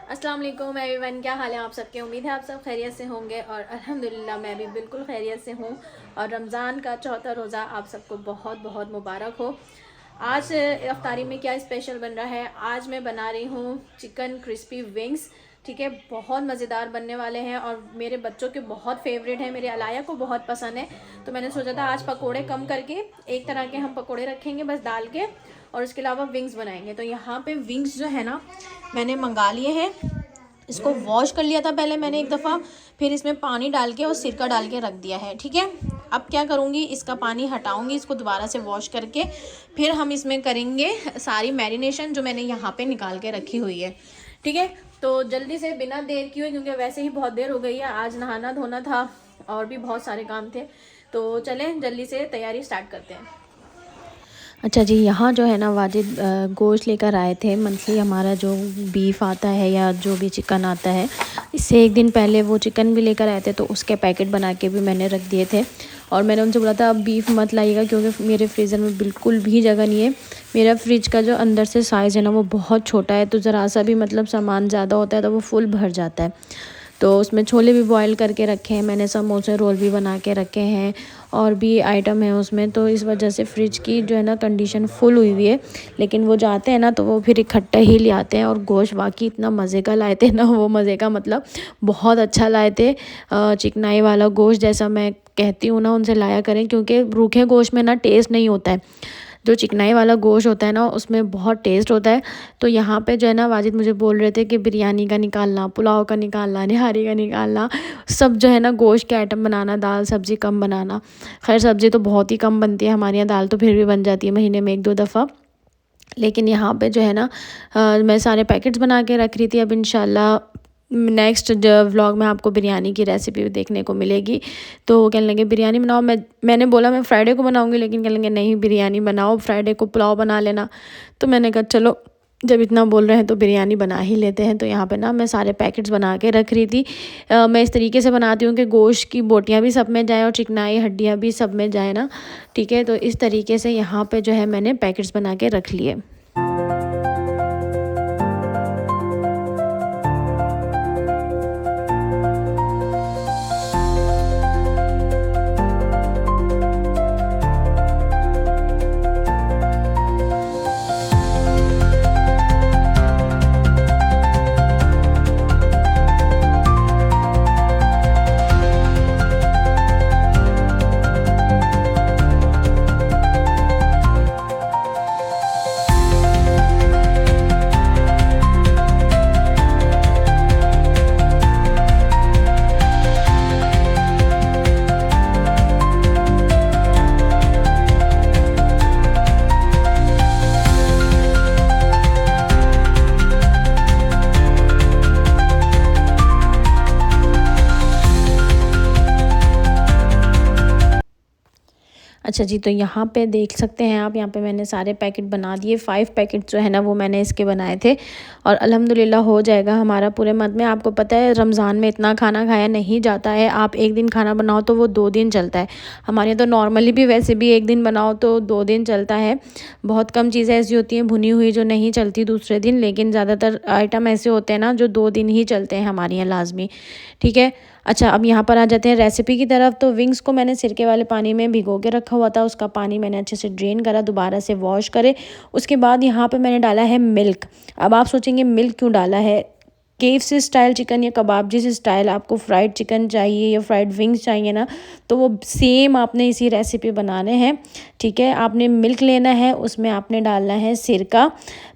अस्सलाम वालेकुम एवरीवन, क्या हाल है आप सबके। उम्मीद है आप सब खैरियत से होंगे और अल्हम्दुलिल्लाह मैं भी बिल्कुल खैरियत से हूँ। और रमज़ान का चौथा रोज़ा आप सबको बहुत बहुत मुबारक हो। आज इफ्तारी में क्या स्पेशल बन रहा है, आज मैं बना रही हूँ चिकन क्रिस्पी विंग्स। ठीक है, बहुत मज़ेदार बनने वाले हैं और मेरे बच्चों के बहुत फेवरेट हैं, मेरे अलाया को बहुत पसंद है। तो मैंने सोचा था आज पकोड़े कम करके एक तरह के हम पकोड़े रखेंगे बस डाल के, और उसके अलावा विंग्स बनाएंगे। तो यहाँ पे विंग्स जो है ना मैंने मंगा लिए हैं। इसको वॉश कर लिया था पहले मैंने एक दफ़ा, फिर इसमें पानी डाल के और सिरका डाल के रख दिया है। ठीक है, अब क्या करूँगी, इसका पानी हटाऊँगी, इसको दोबारा से वॉश करके फिर हम इसमें करेंगे सारी मैरिनेशन जो मैंने यहाँ पे निकाल के रखी हुई है। ठीक है, तो जल्दी से बिना देर किए, क्योंकि वैसे ही बहुत देर हो गई है, आज नहाना धोना था और भी बहुत सारे काम थे। तो चलें जल्दी से तैयारी स्टार्ट करते हैं। अच्छा जी, यहाँ जो है ना वाजिद गोश्त लेकर आए थे। मंथली हमारा जो बीफ आता है या जो भी चिकन आता है, इससे एक दिन पहले वो चिकन भी लेकर आए थे, तो उसके पैकेट बना के भी मैंने रख दिए थे। और मैंने उनसे बोला था अब बीफ मत लाइएगा, क्योंकि मेरे फ्रीज़र में बिल्कुल भी जगह नहीं है। मेरा फ्रिज का जो अंदर से साइज़ है ना वो बहुत छोटा है, तो ज़रा सा भी मतलब सामान ज़्यादा होता है तो वो फुल भर जाता है। तो उसमें छोले भी बॉईल करके रखे हैं मैंने, समोसे रोल भी बना के रखे हैं और भी आइटम है उसमें। तो इस वजह से फ्रिज की जो है ना कंडीशन फुल हुई हुई है। लेकिन वो जाते हैं ना तो वो फिर इकट्ठा ही ले आते हैं। और गोश्त वाकई इतना मज़े का लाए थे ना, वो मज़े का मतलब बहुत अच्छा लाए थे। चिकनाई वाला गोश्त जैसा मैं कहती हूँ ना, उनसे लाया करें, क्योंकि रूखे गोश्त में ना टेस्ट नहीं होता है। जो चिकनाई वाला गोश्त होता है ना उसमें बहुत टेस्ट होता है। तो यहाँ पे जो है ना वाजिद मुझे बोल रहे थे कि बिरयानी का निकालना, पुलाव का निकालना, निहारी का निकालना, सब जो है ना गोश्त के आइटम बनाना, दाल सब्ज़ी कम बनाना। खैर सब्ज़ी तो बहुत ही कम बनती है हमारे यहाँ, दाल तो फिर भी बन जाती है महीने में एक दो दफ़ा। लेकिन यहाँ पे जो है ना मैं सारे पैकेट्स बना के रख रही थी। अब इंशाल्लाह नेक्स्ट व्लॉग में आपको बिरयानी की रेसिपी भी देखने को मिलेगी। तो कहने लगे बिरयानी बनाओ, मैंने बोला मैं फ्राइडे को बनाऊंगी, लेकिन कहने लगे नहीं बिरयानी बनाओ, फ्राइडे को पुलाव बना लेना। तो मैंने कहा चलो जब इतना बोल रहे हैं तो बिरयानी बना ही लेते हैं। तो यहाँ पे ना मैं सारे पैकेट्स बना के रख रही थी। मैं इस तरीके से बनाती हूँ कि गोश्त की बोटियाँ भी सब में जाए और चिकनाई हड्डियाँ भी सब में जाए ना। ठीक है, तो इस तरीके से यहाँ पे जो है मैंने पैकेट्स बना के रख लिए। अच्छा जी, तो यहाँ पे देख सकते हैं आप, यहाँ पे मैंने सारे पैकेट बना दिए। 5 पैकेट जो है ना वो मैंने इसके बनाए थे और अल्हम्दुलिल्लाह हो जाएगा हमारा पूरे मंथ में। आपको पता है रमज़ान में इतना खाना खाया नहीं जाता है। आप एक दिन खाना बनाओ तो वो 2 दिन चलता है। हमारे यहाँ तो नॉर्मली भी वैसे भी एक दिन बनाओ तो 2 दिन चलता है। बहुत कम चीज़ें ऐसी होती हैं भुनी हुई जो नहीं चलती दूसरे दिन, लेकिन ज़्यादातर आइटम ऐसे होते हैं ना जो 2 दिन ही चलते हैं हमारे यहाँ लाजमी। ठीक है, अच्छा अब यहाँ पर आ जाते हैं रेसिपी की तरफ। तो विंग्स को मैंने सिरके वाले पानी में भिगो के रखा हुआ था, उसका पानी मैंने अच्छे से ड्रेन करा, दोबारा से वॉश करे। उसके बाद यहाँ पे मैंने डाला है मिल्क। अब आप सोचेंगे मिल्क क्यों डाला है। KFC स्टाइल चिकन या कबाबजी स्टाइल आपको फ्राइड चिकन चाहिए या फ्राइड विंग्स चाहिए ना, तो वो सेम आपने इसी रेसिपी बनाने हैं। ठीक है, आपने मिल्क लेना है, उसमें आपने डालना है सिरका।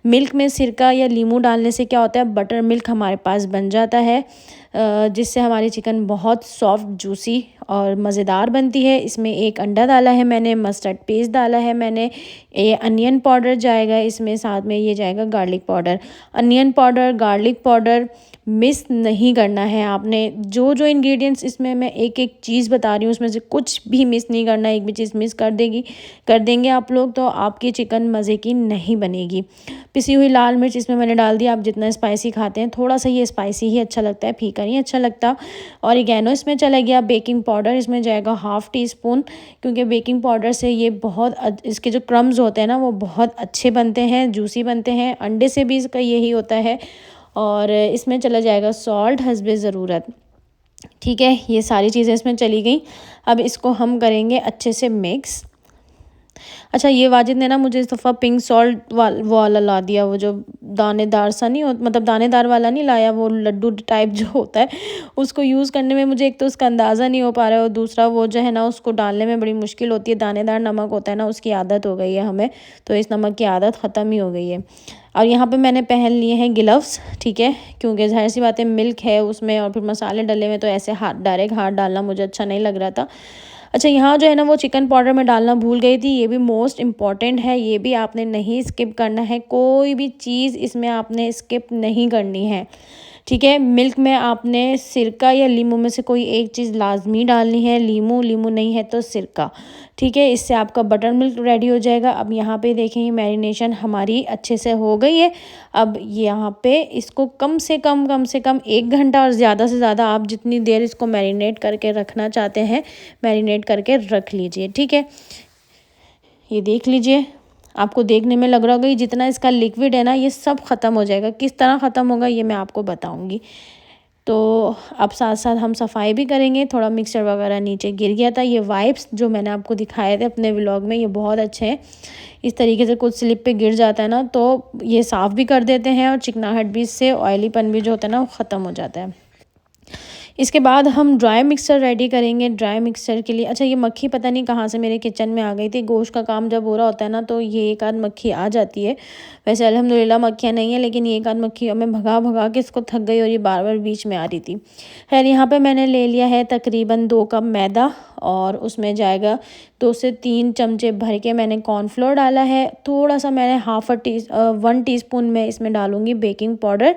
मिल्क में सिरका या नींबू डालने से क्या होता है, बटर मिल्क हमारे पास बन जाता है, जिससे हमारी चिकन बहुत सॉफ्ट जूसी और मज़ेदार बनती है। इसमें एक अंडा डाला है मैंने, मस्टर्ड पेस्ट डाला है मैंने, ये अनियन पाउडर जाएगा इसमें, साथ में ये जाएगा garlic powder. Onion powder, garlic powder miss नहीं करना है आपने। जो जो इंग्रेडिएंट्स इसमें मैं एक एक चीज़ बता रही हूँ उसमें से कुछ भी मिस नहीं करना। एक भी चीज़ मिस कर देंगे आप लोग तो आपकी चिकन मज़े की नहीं बनेगी। पिसी हुई लाल मिर्च इसमें मैंने डाल दिया। आप जितना स्पाइसी खाते हैं, थोड़ा सा ये स्पाइसी ही अच्छा लगता है, फीका नहीं अच्छा लगता। ऑरिगेनो इसमें चला गया। बेकिंग पाउडर इसमें जाएगा ½ टीस्पून, क्योंकि बेकिंग पाउडर से ये बहुत इसके जो क्रम्स होते हैं ना वो बहुत अच्छे बनते हैं, जूसी बनते हैं। अंडे से भी इसका यही होता है। और इसमें चला जाएगा सॉल्ट हस्बे ज़रूरत। ठीक है, ये सारी चीज़ें इसमें चली गई। अब इसको हम करेंगे अच्छे से मिक्स। अच्छा, ये वाजिद ने ना मुझे इस दफ़ा पिंक सॉल्ट वाला ला दिया, वो जो दानेदार सा नहीं हो, मतलब दानेदार वाला नहीं लाया, वो लड्डू टाइप जो होता है, उसको यूज़ करने में मुझे एक तो उसका अंदाज़ा नहीं हो पा रहा है, और दूसरा वो जो है ना उसको डालने में बड़ी मुश्किल होती है। दानेदार नमक होता है ना, उसकी आदत हो गई है हमें, तो इस नमक की आदत ख़त्म ही हो गई है। और यहाँ पे मैंने पहन लिए हैं ग्लव्स, ठीक है, क्योंकि ज़ाहिर सी बात है मिल्क है उसमें और फिर मसाले डले हुए, तो ऐसे डायरेक्ट हाथ डालना मुझे अच्छा नहीं लग रहा था। अच्छा, यहाँ जो है ना वो चिकन पाउडर में डालना भूल गई थी, ये भी मोस्ट इम्पॉर्टेंट है, ये भी आपने नहीं स्किप करना है, कोई भी चीज़ इसमें आपने स्किप नहीं करनी है। ठीक है, मिल्क में आपने सिरका या लीमू में से कोई एक चीज़ लाजमी डालनी है, लीमू नहीं है तो सिरका। ठीक है, इससे आपका बटर मिल्क रेडी हो जाएगा। अब यहाँ पे देखें, ये मैरिनेशन हमारी अच्छे से हो गई है। अब यहाँ पे इसको कम से कम 1 घंटा और ज़्यादा से ज़्यादा आप जितनी देर इसको मैरिनेट करके रखना चाहते हैं मैरिनेट करके रख लीजिए। ठीक है, ये देख लीजिए, आपको देखने में लग रहा होगा कि जितना इसका लिक्विड है ना ये सब ख़त्म हो जाएगा। किस तरह ख़त्म होगा ये मैं आपको बताऊंगी। तो अब साथ साथ हम सफाई भी करेंगे। थोड़ा मिक्सचर वगैरह नीचे गिर गया था। ये वाइप्स जो मैंने आपको दिखाए थे अपने व्लॉग में, ये बहुत अच्छे हैं। इस तरीके से कुछ स्लिप पे गिर जाता है ना तो ये साफ़ भी कर देते हैं और चिकनाहट भी, इससे ऑयलीपन भी जो होता है ना वो ख़त्म हो जाता है। इसके बाद हम ड्राई मिक्सचर रेडी करेंगे। ड्राई मिक्सचर के लिए, अच्छा, ये मक्खी पता नहीं कहाँ से मेरे किचन में आ गई थी। गोश्त का काम जब हो रहा होता है ना तो ये एक आध मक्खी आ जाती है। वैसे अल्हम्दुलिल्लाह मक्खियाँ नहीं है, लेकिन ये एक आध मक्खी मैं भगा के इसको थक गई और ये बार बार बीच में आ रही थी। खैर, यहाँ पे मैंने ले लिया है तकरीबन 2 कप मैदा और उसमें जाएगा 2 से 3 चमचे भर के मैंने कॉर्नफ्लोर डाला है। थोड़ा सा मैंने 1 टीस्पून में इसमें डालूँगी बेकिंग पाउडर।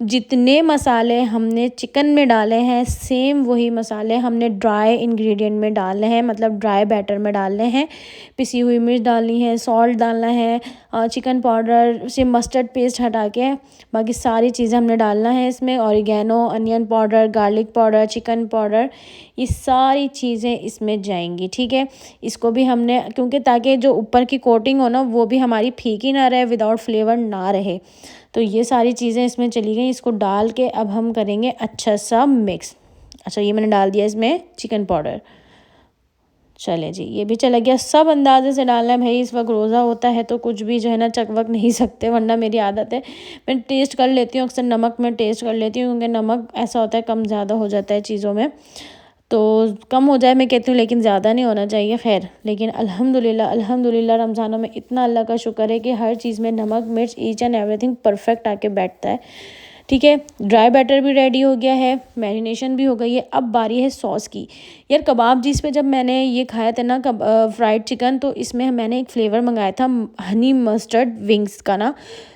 जितने मसाले हमने चिकन में डाले हैं सेम वही मसाले हमने ड्राई इंग्रेडिएंट में डालने हैं, मतलब ड्राई बैटर में डालने हैं। पिसी हुई मिर्च डालनी है, सॉल्ट डालना है, चिकन पाउडर से मस्टर्ड पेस्ट हटा के बाकी सारी चीज़ें हमने डालना है इसमें। Oregano, onion powder, garlic powder, chicken powder, ये सारी चीज़ें इसमें जाएंगी। ठीक है, इसको भी हमने, क्योंकि ताकि जो ऊपर की कोटिंग हो ना वो भी हमारी फीकी ना रहे, विदाउट फ्लेवर ना रहे, तो ये सारी चीज़ें इसमें चली गई। इसको डाल के अब हम करेंगे अच्छा सा मिक्स। अच्छा, ये मैंने डाल दिया इसमें चिकन पाउडर। चले जी, ये भी चला गया। सब अंदाजे से डालना है भाई, इस वक्त रोज़ा होता है तो कुछ भी जो है ना चकवक नहीं सकते, वरना मेरी आदत है मैं टेस्ट कर लेती हूँ, अक्सर नमक में टेस्ट कर लेती हूँ, क्योंकि नमक ऐसा होता है कम ज़्यादा हो जाता है चीज़ों में, तो कम हो जाए मैं कहती हूँ, लेकिन ज़्यादा नहीं होना चाहिए। खैर, लेकिन अल्हम्दुलिल्लाह रमज़ानों में इतना अल्लाह का शुक्र है कि हर चीज़ में नमक मिर्च ईच एंड एवरीथिंग परफेक्ट आके बैठता है। ठीक है, ड्राई बैटर भी रेडी हो गया है, मैरिनेशन भी हो गई है। अब बारी है सॉस की। यार, कबाब जिस पे जब मैंने ये खाया था ना फ्राइड चिकन, तो इसमें मैंने एक फ़्लेवर मंगाया था हनी मस्टर्ड विंग्स का ना,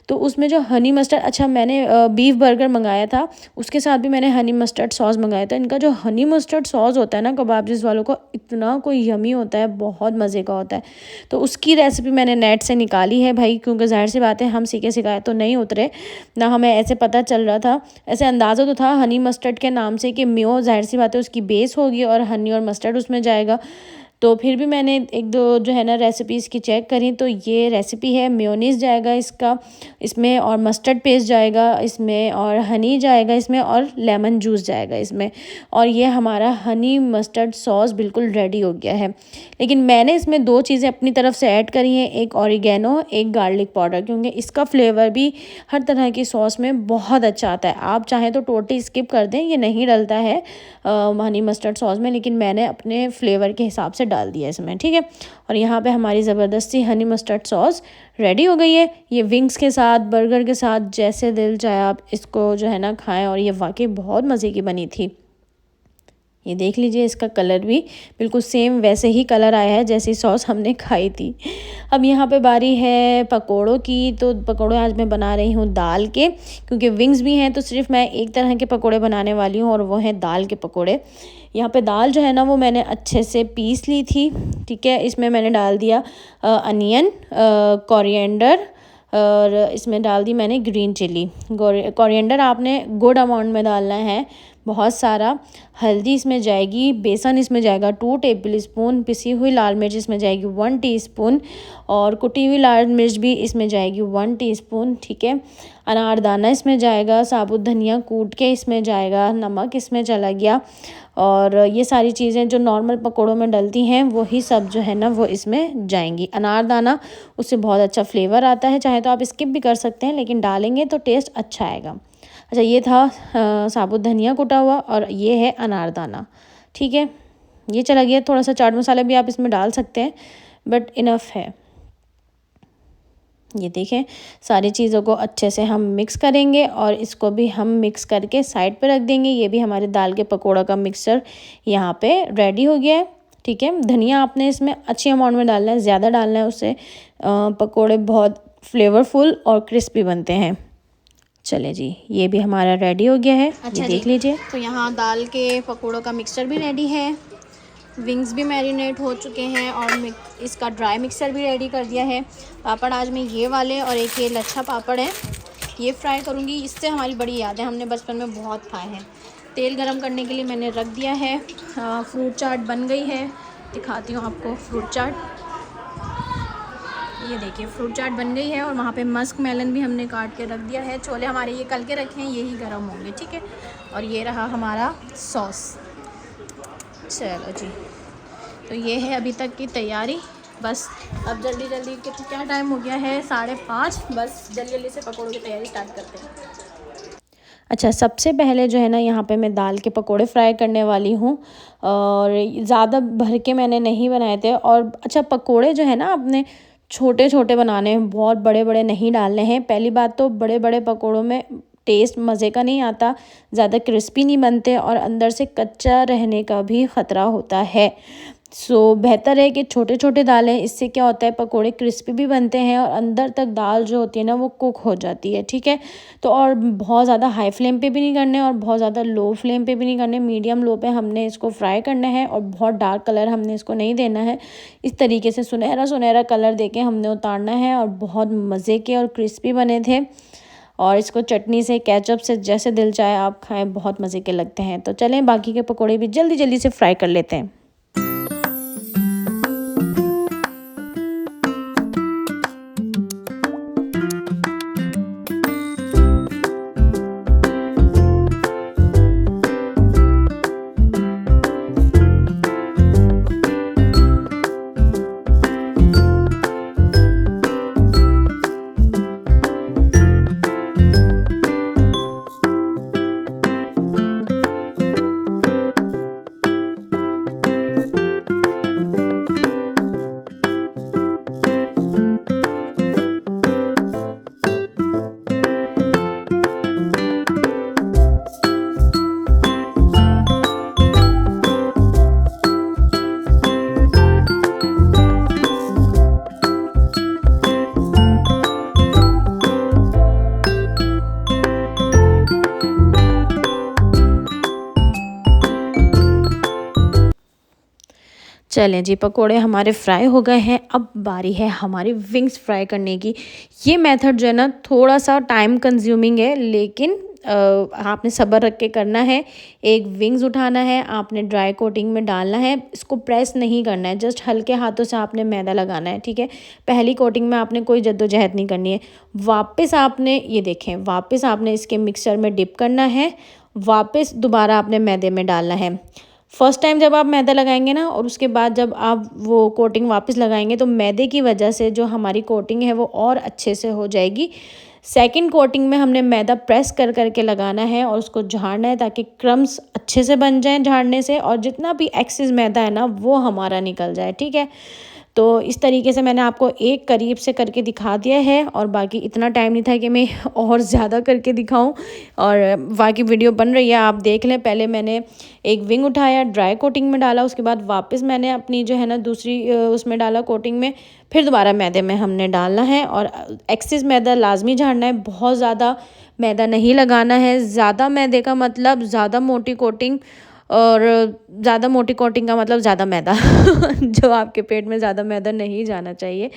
तो उसमें जो हनी मस्टर्ड, अच्छा, मैंने बीफ बर्गर मंगाया था, उसके साथ भी मैंने हनी मस्टर्ड सॉस मंगाया था। इनका जो हनी मस्टर्ड सॉस होता है ना कबाब जिस वालों को, इतना कोई यमी होता है, बहुत मज़े का होता है। तो उसकी रेसिपी मैंने नेट से निकाली है भाई, क्योंकि ज़ाहिर सी बात है हम सीखे सिखाए तो नहीं उतरे ना, हमें ऐसे पता चल रहा था, ऐसे अंदाज़ा तो था हनी मस्टर्ड के नाम से कि म्यो ज़ाहिर सी बात है उसकी बेस होगी और हनी और मस्टर्ड उसमें जाएगा। तो फिर भी मैंने एक दो जो है ना रेसिपीज़ की चेक करी, तो ये रेसिपी है मेयोनीज़ जाएगा इसमें और मस्टर्ड पेस्ट जाएगा इसमें और हनी जाएगा इसमें और लेमन जूस जाएगा इसमें, और ये हमारा हनी मस्टर्ड सॉस बिल्कुल रेडी हो गया है। लेकिन मैंने इसमें 2 चीज़ें अपनी तरफ से ऐड करी हैं, एक ऑरिगेनो, एक गार्लिक पाउडर, क्योंकि इसका फ्लेवर भी हर तरह की सॉस में बहुत अच्छा आता है। आप चाहें तो टोटली स्किप कर दें, ये नहीं डलता है हनी मस्टर्ड सॉस में, लेकिन मैंने अपने फ्लेवर के हिसाब से डाल दिया इसमें। ठीक है, और यहाँ पे हमारी ज़बरदस्ती हनी मस्टर्ड सॉस रेडी हो गई है। ये विंग्स के साथ, बर्गर के साथ, जैसे दिल चाहे आप इसको जो है ना खाएं, और ये वाकई बहुत मज़े की बनी थी। ये देख लीजिए, इसका कलर भी बिल्कुल सेम वैसे ही कलर आया है जैसी सॉस हमने खाई थी। अब यहाँ पे बारी है पकोड़ों की। तो पकोड़े आज मैं बना रही हूँ दाल के, क्योंकि विंग्स भी हैं तो सिर्फ मैं एक तरह के पकोड़े बनाने वाली हूँ, और वो हैं दाल के पकोड़े। यहाँ पे दाल जो है ना वो मैंने अच्छे से पीस ली थी। ठीक है, इसमें मैंने डाल दिया अनियन, कोरिएंडर, और इसमें डाल दी मैंने ग्रीन चिली। कोरिएंडर आपने गुड अमाउंट में डालना है, बहुत सारा। हल्दी इसमें जाएगी, बेसन इसमें जाएगा 2 टेबल स्पून, पिसी हुई लाल मिर्च इसमें जाएगी 1 टीस्पून और कुटी हुई लाल मिर्च भी इसमें जाएगी 1 टीस्पून, ठीक है। अनारदाना इसमें जाएगा, साबुत धनिया कूट के इसमें जाएगा, नमक इसमें चला गया और ये सारी चीज़ें जो नॉर्मल पकौड़ों में डलती हैं वही सब जो है ना वो इसमें जाएंगी। अनारदाना उससे बहुत अच्छा फ्लेवर आता है, चाहे तो आप स्किप भी कर सकते हैं लेकिन डालेंगे तो टेस्ट अच्छा आएगा। अच्छा, ये था साबुत धनिया कुटा हुआ और ये है अनारदाना, ठीक है। ये चला गया। थोड़ा सा चाट मसाला भी आप इसमें डाल सकते हैं बट इनफ है। ये देखें, सारी चीज़ों को अच्छे से हम मिक्स करेंगे और इसको भी हम मिक्स करके साइड पे रख देंगे। ये भी हमारे दाल के पकोड़ा का मिक्सचर यहाँ पे रेडी हो गया है, ठीक है। धनिया आपने इसमें अच्छी अमाउंट में डालना है, ज़्यादा डालना है, उससे पकोड़े बहुत फ्लेवरफुल और क्रिस्पी बनते हैं। चले जी, ये भी हमारा रेडी हो गया है। अच्छा, ये देख लीजिए। तो यहाँ दाल के पकोड़ों का मिक्सचर भी रेडी है, विंग्स भी मैरिनेट हो चुके हैं और इसका ड्राई मिक्सचर भी रेडी कर दिया है। पापड़ आज मैं ये वाले और एक ये लच्छा पापड़ है, ये फ्राई करूँगी। इससे हमारी बड़ी याद है, हमने बचपन में बहुत खाए हैं। तेल गरम करने के लिए मैंने रख दिया है। फ्रूट चाट बन गई है, दिखाती हूँ आपको फ्रूट चाट। ये देखिए फ्रूट चाट बन गई है और वहाँ पे मस्क मेलन भी हमने काट के रख दिया है। छोले हमारे ये कल के रखे हैं, यही गर्म होंगे, ठीक है। और ये रहा हमारा सॉस। चलो जी, तो ये है अभी तक की तैयारी। बस अब जल्दी जल्दी क्या टाइम हो गया है, 5:30। बस जल्दी जल्दी से पकौड़ों की तैयारी स्टार्ट करते हैं। अच्छा, सबसे पहले जो है ना यहाँ पे मैं दाल के पकोड़े फ्राई करने वाली हूँ और ज़्यादा भर के मैंने नहीं बनाए थे। और अच्छा, पकोड़े जो है ना आपने छोटे छोटे बनाने हैं, बहुत बड़े बड़े नहीं डालने हैं। पहली बात तो बड़े बड़े पकोड़ों में टेस्ट मज़े का नहीं आता, ज़्यादा क्रिस्पी नहीं बनते और अंदर से कच्चा रहने का भी ख़तरा होता है। सो बेहतर है कि छोटे छोटे डालें। इससे क्या होता है, पकोड़े क्रिस्पी भी बनते हैं और अंदर तक दाल जो होती है ना वो कुक हो जाती है, ठीक है। तो और बहुत ज़्यादा हाई फ्लेम पे भी नहीं करने और बहुत ज़्यादा लो फ्लेम पे भी नहीं करने, मीडियम लो पे हमने इसको फ्राई करना है और बहुत डार्क कलर हमने इसको नहीं देना है। इस तरीके से सुनहरा सुनहरा कलर देके हमने उतारना है और बहुत मज़े के और क्रिस्पी बने थे। और इसको चटनी से, केचप से, जैसे दिल चाहे आप खाएं, बहुत मज़े के लगते हैं। तो चलें बाकी के पकोड़े भी जल्दी जल्दी से फ्राई कर लेते हैं। चलें जी, पकोड़े हमारे फ्राई हो गए हैं। अब बारी है हमारी विंग्स फ्राई करने की। ये मेथड जो है ना थोड़ा सा टाइम कंज्यूमिंग है, लेकिन आपने सब्र रख के करना है। एक विंग्स उठाना है, आपने ड्राई कोटिंग में डालना है, इसको प्रेस नहीं करना है, जस्ट हल्के हाथों से आपने मैदा लगाना है, ठीक है। पहली कोटिंग में आपने कोई जद्दोजहद नहीं करनी है। वापस आपने ये देखें, वापस आपने इसके मिक्सर में डिप करना है, वापस दोबारा आपने मैदे में डालना है। फर्स्ट टाइम जब आप मैदा लगाएंगे ना और उसके बाद जब आप वो कोटिंग वापस लगाएंगे तो मैदे की वजह से जो हमारी कोटिंग है वो और अच्छे से हो जाएगी। सेकंड कोटिंग में हमने मैदा प्रेस कर करके लगाना है और उसको झाड़ना है ताकि क्रम्स अच्छे से बन जाएं झाड़ने से, और जितना भी एक्सेस मैदा है ना वो हमारा निकल जाए, ठीक है। तो इस तरीके से मैंने आपको एक करीब से करके दिखा दिया है और बाकी इतना टाइम नहीं था कि मैं और ज़्यादा करके दिखाऊं, और बाकी वीडियो बन रही है, आप देख लें। पहले मैंने एक विंग उठाया, ड्राई कोटिंग में डाला, उसके बाद वापस मैंने अपनी जो है ना दूसरी उसमें डाला कोटिंग में, फिर दोबारा मैदे में हमने डालना है और एक्सेस मैदा लाजमी झाड़ना है। बहुत ज़्यादा मैदा नहीं लगाना है। ज़्यादा मैदे का मतलब ज़्यादा मोटी कोटिंग और ज़्यादा मोटी कोटिंग का मतलब ज़्यादा मैदा जो आपके पेट में ज़्यादा मैदा नहीं जाना चाहिए।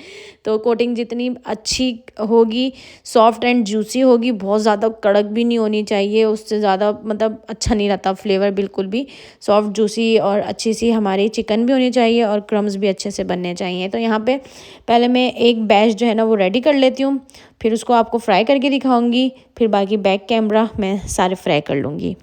तो कोटिंग जितनी अच्छी होगी, सॉफ्ट एंड जूसी होगी, बहुत ज़्यादा कड़क भी नहीं होनी चाहिए, उससे ज़्यादा मतलब अच्छा नहीं रहता फ्लेवर बिल्कुल भी। सॉफ्ट जूसी और अच्छी सी हमारी चिकन भी होनी चाहिए और क्रम्स भी अच्छे से बनने चाहिए। तो यहाँ पे पहले मैं एक बैच जो है ना वो रेडी कर लेती हूँ, फिर उसको आपको फ्राई करके दिखाऊँगी, फिर बाकी बैक कैमरा मैं सारे फ्राई कर लूँगी।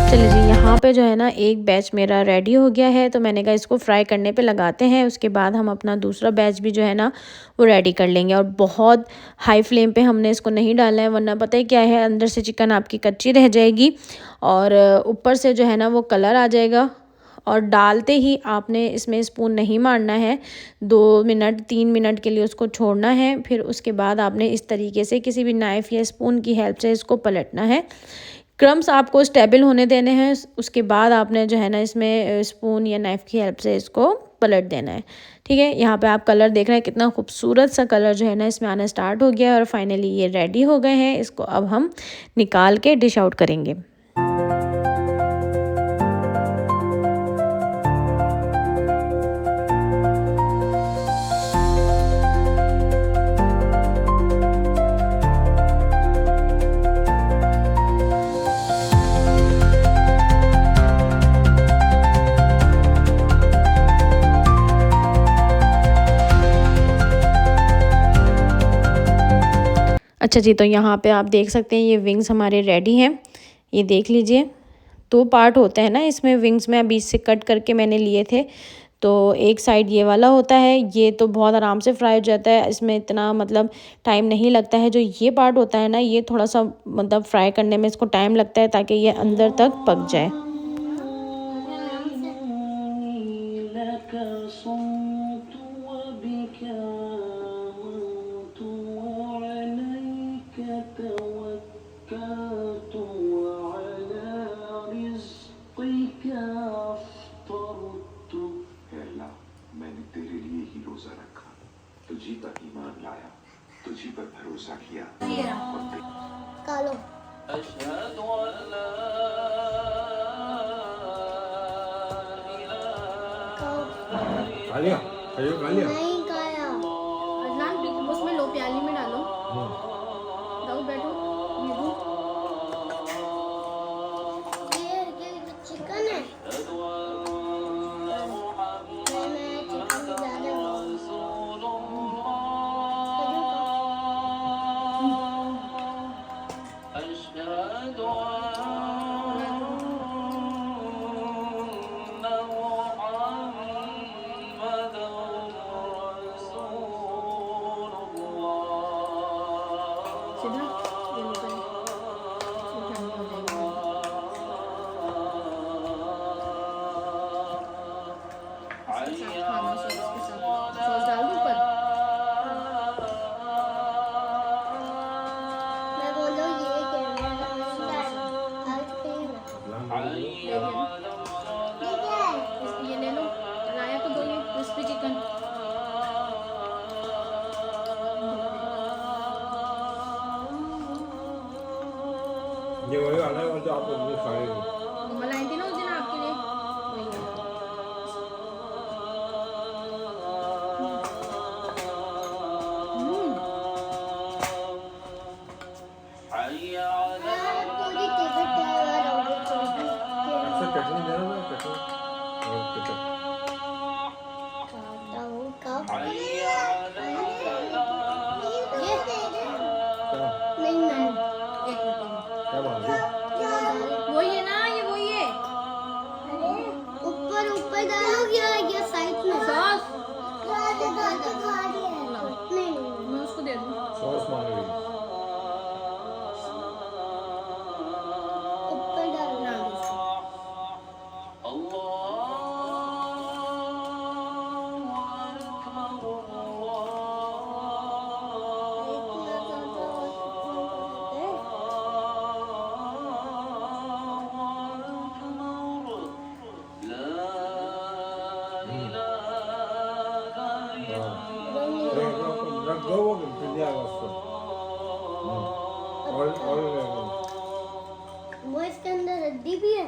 चलिए जी, यहाँ पे जो है ना एक बैच मेरा रेडी हो गया है, तो मैंने कहा इसको फ्राई करने पे लगाते हैं, उसके बाद हम अपना दूसरा बैच भी जो है ना वो रेडी कर लेंगे। और बहुत हाई फ्लेम पे हमने इसको नहीं डालना है, वरना पता है क्या है, अंदर से चिकन आपकी कच्ची रह जाएगी और ऊपर से जो है ना वो कलर आ जाएगा। और डालते ही आपने इसमें स्पून नहीं मारना है, 2 मिनट 3 मिनट के लिए उसको छोड़ना है। फिर उसके बाद आपने इस तरीके से किसी भी नाइफ़ या स्पून की हेल्प से इसको पलटना है। क्रम्स आपको स्टेबल होने देने हैं, उसके बाद आपने जो है ना इसमें स्पून या नाइफ़ की हेल्प से इसको पलट देना है। ठीक है, यहाँ पे आप कलर देख रहे हैं, कितना खूबसूरत सा कलर जो है ना इसमें आना स्टार्ट हो गया है और फाइनली ये रेडी हो गए हैं। इसको अब हम निकाल के डिश आउट करेंगे। अच्छा जी, तो यहाँ पे आप देख सकते हैं ये विंग्स हमारे रेडी हैं। ये देख लीजिए, 2 पार्ट होते हैं ना इसमें, विंग्स में बीच से कट करके मैंने लिए थे। तो एक साइड ये वाला होता है, ये तो बहुत आराम से फ्राई हो जाता है, इसमें इतना मतलब टाइम नहीं लगता है। जो ये पार्ट होता है ना, ये थोड़ा सा मतलब फ्राई करने में इसको टाइम लगता है ताकि ये अंदर तक पक जाए। मैंने तेरे लिए ही रोजा रखा, तुझी पर ईमान लाया, तुझी पर भरोसा किया। कालो खा लिया? खा लिया? नहीं खाया। अदनान उसमें लो, प्याली में डालो। जाओ बैठो। ये चिकन है। मैं चिकन ज्यादा सीधा ये लो पहले, फिर ठंडी हो जाएगी। इसके साथ खाना, सॉस के साथ सॉस डाल दो ऊपर। मैं बोलो ये कैमरा ये ले लो, राया को दो ये क्रिस्पी चिकन। ये वही वाला है जो आप अपनी खा रहे हो। मलाई थी ना उस दिन आपके लिए, वही है। पूरी टिकट तैयार हो गई। अच्छा चटनी दे रहा है, चटनी और केचप। खाता हूँ कब क्या नहीं मैं एक मिनट, क्या बात है? वही है ना, ये वही है ऊपर ऊपर डालोगे या साइड में सॉस। नहीं मैं उसको दे दूँ। सॉस मांग रही है। ऊपर डालो। ना दो उसको। रद्दी भी है।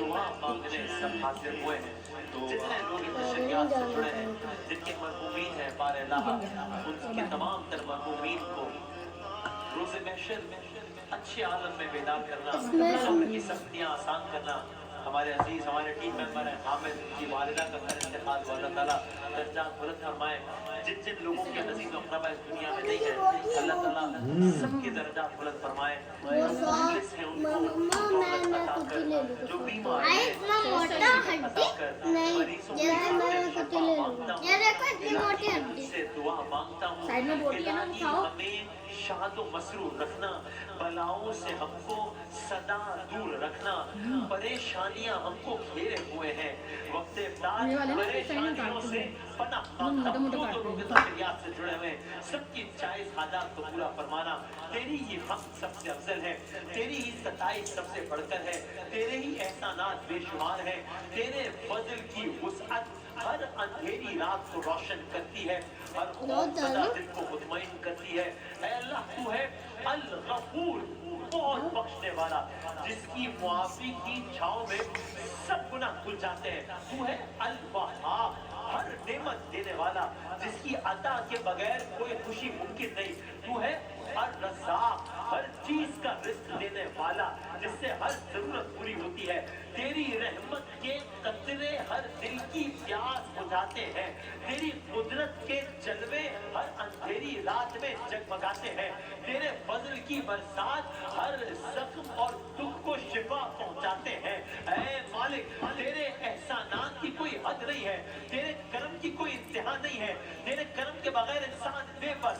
दुआ मांगने सब हासिल हुए हैं। तो जितने लोग इन नशरियात से जुड़े हैं, जिनके मरहूमीन हैं बार अल्लाह, उनकी तमाम तर मरहूमीन को रोज़े महशर में अच्छे आलम में बेदार करना, कब्र की सख्तियाँ आसान करना। हमारे अजीज हमारे टीम मेंबर हैं हामिद की वालिदा का खैर इंतकाल हुआ, अल्लाह ताला दर्जात बुलंद फरमाए। जिन जिन लोगों के अजीज अक़रबा इस दुनिया में नहीं है, अल्लाह ताला सबके दर्जात बुलंद फरमाए। मुखलिस हैं उनको दौलत अता कर, जो बीमार हैं इतना मोटा हड्डी नहीं, ये मैं कुछ ले लूं। ये देखो इतनी मोटी हड्डी। से दुआ मांगता हूँ साइड में बोटी है ना, कि खाओ। हमें शाद व मसरूर रखना, बलाओं से हमको सदा दूर रखना। परेशानियां हमको घेरे हुए हैं, वक्त इफ्तार ये वाले ना, परेशानियों से पनाह मांगता हूँ। जो लोग इस फरियाद से जुड़े हुए हैं, सबकी जायज हालात को पूरा फरमाना। तेरी ही हम सबसे अफजल है, तेरी ही सताइश सबसे बढ़कर है, तेरे ही एहसानात बेशुमार है। तेरे फजल की वुसअत हर अंधेरी रात को रोशन करती है, हर खौफजदा दिल को मुतमईन करती है। ऐ अल्लाह, तू है अल गफूर, बहुत बख्शने वाला, जिसकी मुआफी की छांव में सब गुनाह खुल जाते हैं। तू है अल वहाब, हर नेमत देने वाला, जिसकी अता के बगैर कोई खुशी मुमकिन नहीं। तू है अर रज़्ज़ाक़, हर चीज का रिस्क देने वाला, जिससे हर जरूरत पूरी होती है। तेरी रहमत के कतरे हर दिल की प्यास बुझाते हैं, तेरी कुदरत के जलवे हर अंधेरी रात में जगमगाते हैं। तेरे फजल की बरसात हर जख्म और दुख को शिफा पहुंचाते हैं। ऐ मालिक, तेरे एहसानात की कोई हद नहीं है, तेरे करम की कोई इंतहा नहीं है। तेरे करम के बगैर इंसान बेबस,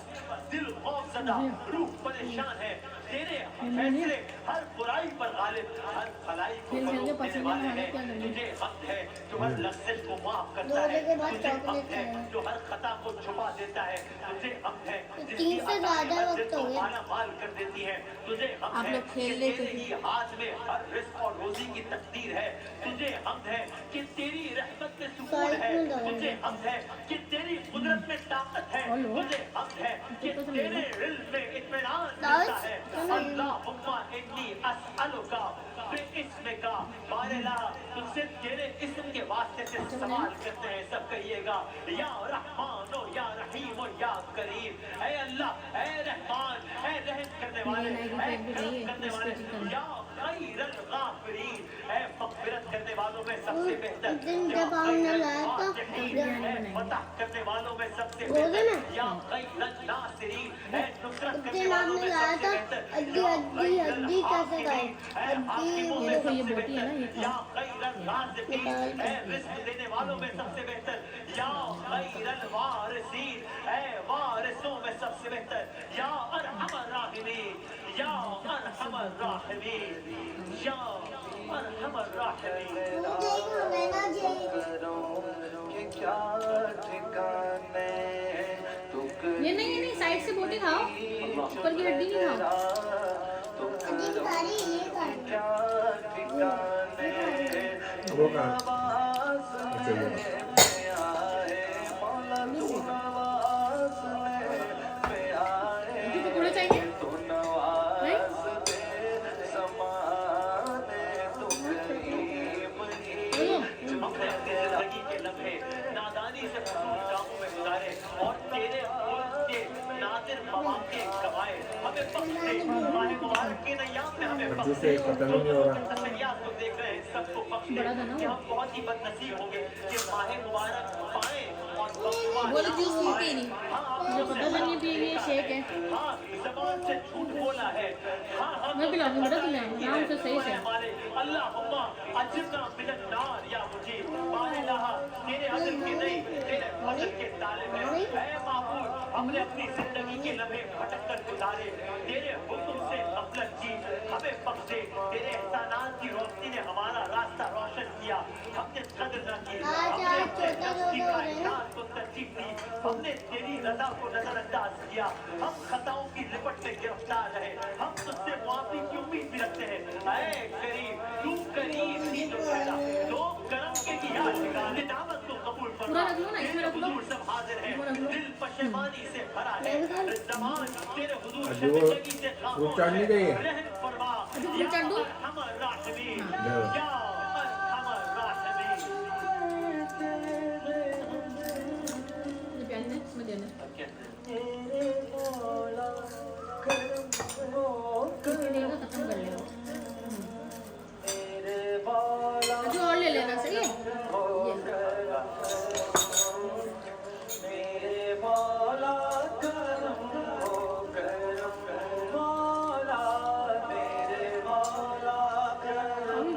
दिल खौफज़दा, रूह परेशान है। तेरे फैसले हर बुराई पर गालिब, हर भलाई को फरोग देने वाले हैं। तुझे हक़ है जो हर लफ्ज़ को माफ करता है, तुझे हक़ है जो हर खता को छुपा देता है। तुझे हक़ है जिसकी अताएं को मालामाल कर देती है। तुझे हक़ है कि तेरे ही हाथ में हर रिज़्क़ और रोज़ी की तकदीर है। तुझे हक़ है कि तेरी रहमत में सुकून है। तुझे हक़ है कि तेरी कुदरत में ताकत है। तुझे हक़ है कि तेरे इल्म में इत्मीनान मिलता है। अल्लाहुम्मा इन्नी अस्अलुका बिइस्मिका, बारेला तुझसे तेरे इस्म के वास्ते से सवाल करते हैं। सब कहिएगा या रहमान या रहीम या करीम। ऐ अल्लाह, ऐ रहमान, ऐ रहम करने वाले, ऐ करम करने वाले, या खैरुल गाफिरीन, ऐ मग़फ़िरत करने वालों में सबसे बेहतर, या खैरुल वासिईन, ऐ फतह करने वालों में सबसे बेहतर, या खैरुन नासिरीन, ऐ नुसरत करने वालों में सबसे बेहतर, हड्डी कैसे गई? हड्डी देखो ये बोटी है ना, ये या खैरुल राज़िकीन, ऐ रिज़्क़ देने वालों में सबसे बेहतर, या खैरुल वारिसीन, ऐ वारिसों में सबसे बेहतर, या अरहमर राहिमीन, या अरहमर राहिमीन, या अरहमर राहिमीन। ये नहीं, साइड से बोटी खाओ, ऊपर की हड्डी नहीं खाओ। वो कहाँ? अच्छा ये। मुझे पकौड़े चाहिए? नहीं? हमने अपनी जिंदगी के लम्हे नादानी से फजूल कामों में गुजारे और तेरे मुल्क के नादिर मवाक़े कमाए। हमें बख्श दे, माह मुबारक के नयाम में हमें बख्श दे। जो लोग तसल्लियात को देख रहे हैं, सबको बख्श दे कि हम बहुत ही बदनसीब होंगे कि माह मुबारक पाएं और बोलो जूस पीते ही नहीं, मुझे पता था नहीं पिएंगे, ये शेक है। हाँ, ज़बान से झूठ बोला है। हाँ, मैं पिलाऊंगी बेटा तुम्हें आराम से, सही से। अल्लाहुम्मा अजिरना मिनन नार या मुजीब, बारिलाह तेरे अदल के नहीं, तेरे फजल के तालिब है। ऐ माबूद, हमने अपनी जिंदगी के लम्हे भटक कर गुजारे, तेरे हुक्म से गफलत की, हमें बख्शे। तेरे एहसानात की रोशनी ने हमारा रास्ता रोशन किया, हमने कद्र न की, हमने नफ्स की कायनात को तरजीह दी, हमने तेरी रज़ा को नजरअंदाज किया, हम खताओं की लिपट में गिरफ्तार रहे, हम पशेमानी से भरा है ज़मान तेरे हुजूर जो शर्मिंदगी से वो चढ़नी चाहिए रहम फरमा अभी चढ़ दूं? अरहमर राहिमीन लो। या अरहमर राहिमीन ये प्याज ने इसमें देना इसकी देर को खत्म कर लेना जो और ले लेना सही है ये अभी तो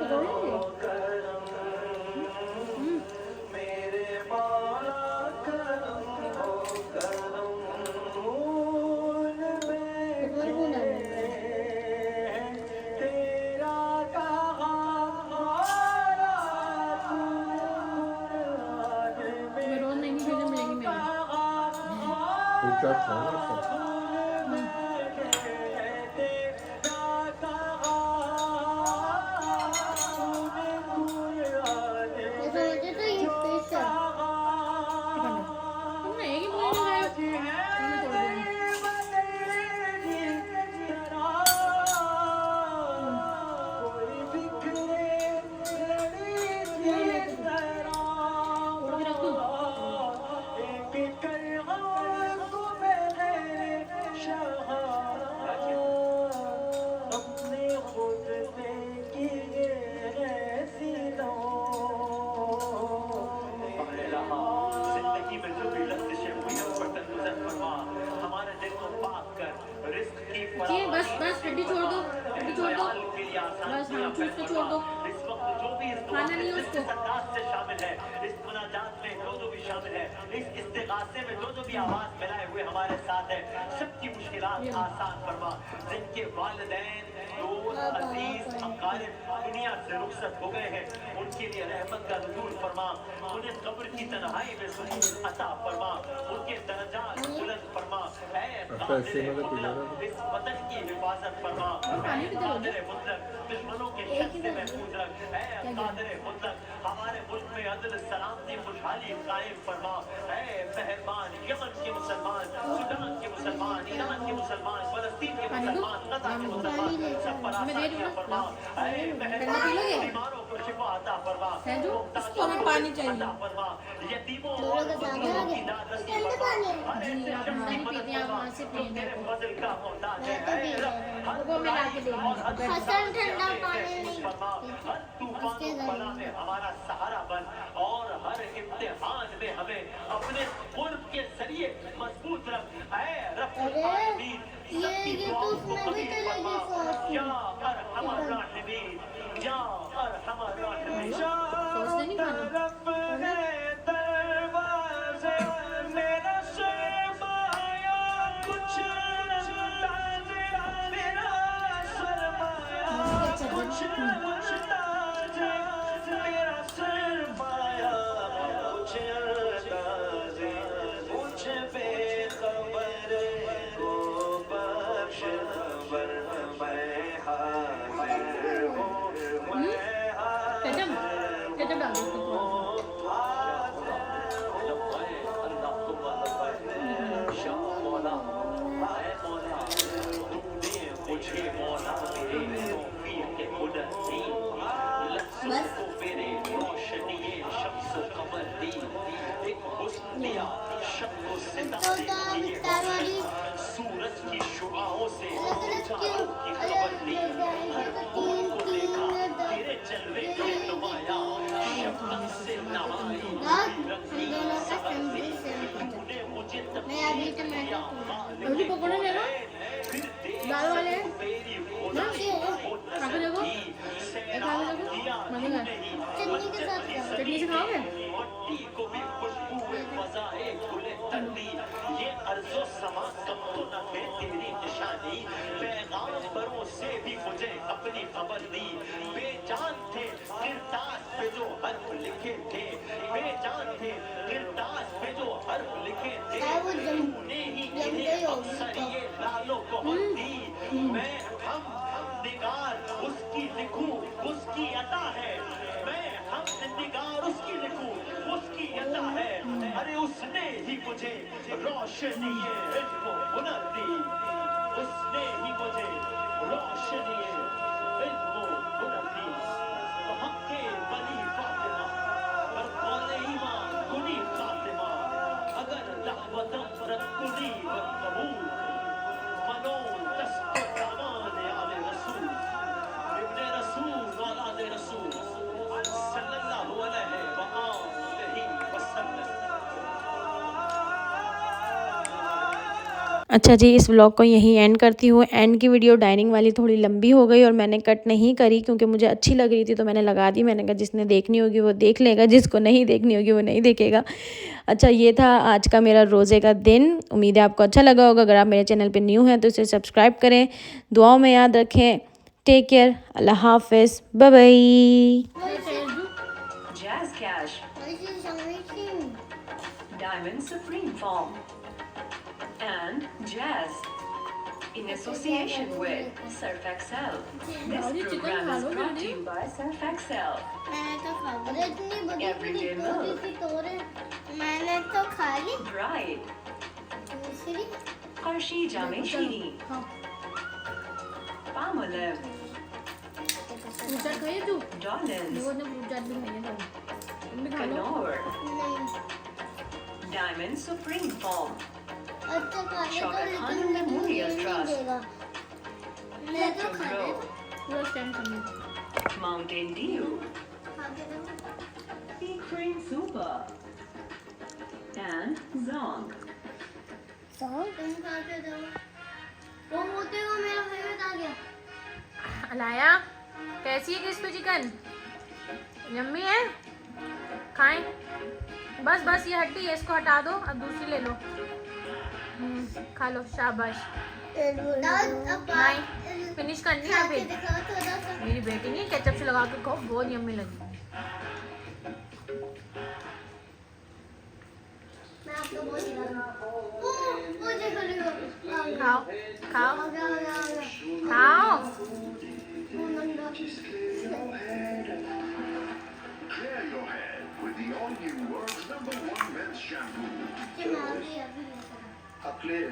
दोगे मैं रोज नहीं भेजने मिलेंगी मेरे कुछ खाना ऐसा मुझे तो ये फिश है तुमने एक ही बोली मैं छोड़ दूंगी छोड़ के रख दूं जिंदगी में जो भी लफ्ज़ें हुई हैं पर तनज़ुर फरमा हमारे दिल को पाक कर रिस्क की ठीक है बस हड्डी छोड़ दो हड्डी छोड़ दो बस हाँ चूस को छोड़ दो इस वक्त जो भी इस खाना नहीं है उसको अंदाज से शामिल है इस मुनाजात में जो भी शामिल है इस इस्तिगासे में जो भी आवाज मिलाए हुए हमारे साथ है सबकी मुश्किलात आसान फरमा जिनके वालिदैन दोस्त अजीज अकारिब दुनिया से रुखसत हो गए हैं उनके लिए रहमत का नुज़ूल फरमा उन्हें कब्र की तन्हाई में सुकून अता फरमा उनके दर्जात बुलंद फरमा ऐ कादिर मुतलक इस वतन की हिफाजत फरमा पानी की जरूरत कादिर मुतलक दुश्मनों के शर से महफूज रख ऐ कादिर मुतलक हमारे मुल्क में अदल सलामती खुशहाली कायम फरमा ऐ मेहरबान यमन के मुसलमान सूडान के मुसलमान ईरान के मुसलमान फलस्तीन के मुसलमान कतर के मुसलमान सब पर आसानियां फरमा ऐ मेहरबान बीमारों को शिफा अता फरमा है जो इसको हमें पानी चाहिए अता फरमा यतीमों लोगों और का सामने मजलूमों आ की गया दाद नसीब ठंडा फरमा पानी हर ऐसे जी, आप शख्स की पानी मदद पीते हैं, आप फरमा वहाँ से जो पिएंगे तेरे तो। फजल का मोहताज है मैं तो पी ऐ रब, रहा हर वो मैं ला के बुराई और हर देंगी हसन ठंडा पानी नहीं फरमा हर तूफान बला में हमारा सहारा बन और हर इम्तिहान में हमें अपने कुर्ब के जरिए मजबूत रख ऐ रब्बुल अरे, आलमीन ये सबकी तो दुआओं को उसमें भी कबूल चलेगी फरमा सॉस। या अरहमर राहिमीन या अरहमर राहिमीन सॉस से नहीं खाना केचप डाल दो उसको सूरज की शुआओं से अलग चारों की खबर दी हर मोड़ को देखा तेरे जलवे के नुमाया शफकत से नहाई रंगीन सहरती तूने मुझे मैं अभी टमाटर अभी पकौड़े ले लो फिर दाल वाले तेरी ना खा के देखो एक खा के देखो मजेगा चटनी के साथ खाओ। चटनी से खाओगे मट्टी को भी खुशबू फजाए गुले तंदी ये अर्जो समा कब तो न थे तेरी निशानी पैगाम्बरों से भी मुझे अपनी खबर दी बेजान थे किरदास पे जो हर्फ लिखे थे बेजान थे किरदास पे जो हर्फ लिखे थे वो जम तूने ही जम इन्हें गई होगी अक्सर ये लालो को दी मैं हम निगार उसकी लिखूं उसकी अता है मैं हम निगार उसकी लिखूं उसकी अता है। अरे उसने ही मुझे रोशनी इल्म हुनर दी, उसने ही मुझे रोशनी इल्म हुनर दी। तो हक़्क़े वली फातिमा और कौले ईमान कुनी फातिमा, अगर दावतम रद्दुनी व कबूल मनो दस्त दामान आले रसूल, इब्ने रसूल औलाद रसूल सल्लल्लाहु अलैहि वसल्लम। अच्छा जी, इस व्लॉग को यहीं एंड करती हूँ। एंड की वीडियो डाइनिंग वाली थोड़ी लंबी हो गई और मैंने कट नहीं करी क्योंकि मुझे अच्छी लग रही थी तो मैंने लगा दी। मैंने कहा जिसने देखनी होगी वो देख लेगा, जिसको नहीं देखनी होगी वो नहीं देखेगा। अच्छा, ये था आज का मेरा रोज़े का दिन। उम्मीद है आपको अच्छा लगा होगा। अगर आप मेरे चैनल पर न्यू हैं तो इसे सब्सक्राइब करें, दुआओं में याद रखें। टेक केयर, अल्लाह हाफिज़, bye bye. Jazz Cash, This is amazing. Diamond Supreme Form, and Jazz, in association with Surf Excel. This program is brought to you by Surf Excel. मैंने तो खा ली। अरे इतनी बड़ी Everyday बड़ी milk. छोटी सी तोरे मैंने तो खा ली। Bright, दूसरी Karshija में शीरी, Palmolive, फ्रूट चाट खाइए तू, Dollars, वो ने फ्रूट चाट भी खाई है तुम भी खा लो। Knorr, नहीं। Diamond Supreme Form, अच्छा खा ले तो Shaka लेकिन Khan मुझे Memorial नहीं Trust. देगा। मैं तो Electro खा ले। Grow, पूरा स्टैंड कर लो। Mountain Dew, खा के देखो। Big Cream Super, and Zong. तुम खा के दो। वो मोटे को मेरा फेवरेट आ गया। अलाया, कैसी है क्रिस्पी चिकन? यम्मी है? खाएं? बस बस ये हड्डी है, इसको हटा दो, अब दूसरी ले लो। खा लो, शाबाश। नहीं, फिनिश करनी है फिर। दिखाओ थोड़ा सा। मेरी बेटी नहीं केचप से लगा के खाओ, बहुत यम्मी लगी। मैं आपको बोल रहा हूँ। ओ मुझे खरीदो। खाओ खाओ आ गया आ गया आ गया। खाओ। वो Nanda. Clear your hair with the all-new world's #1 men's shampoo. कि मैं अभी Up clear.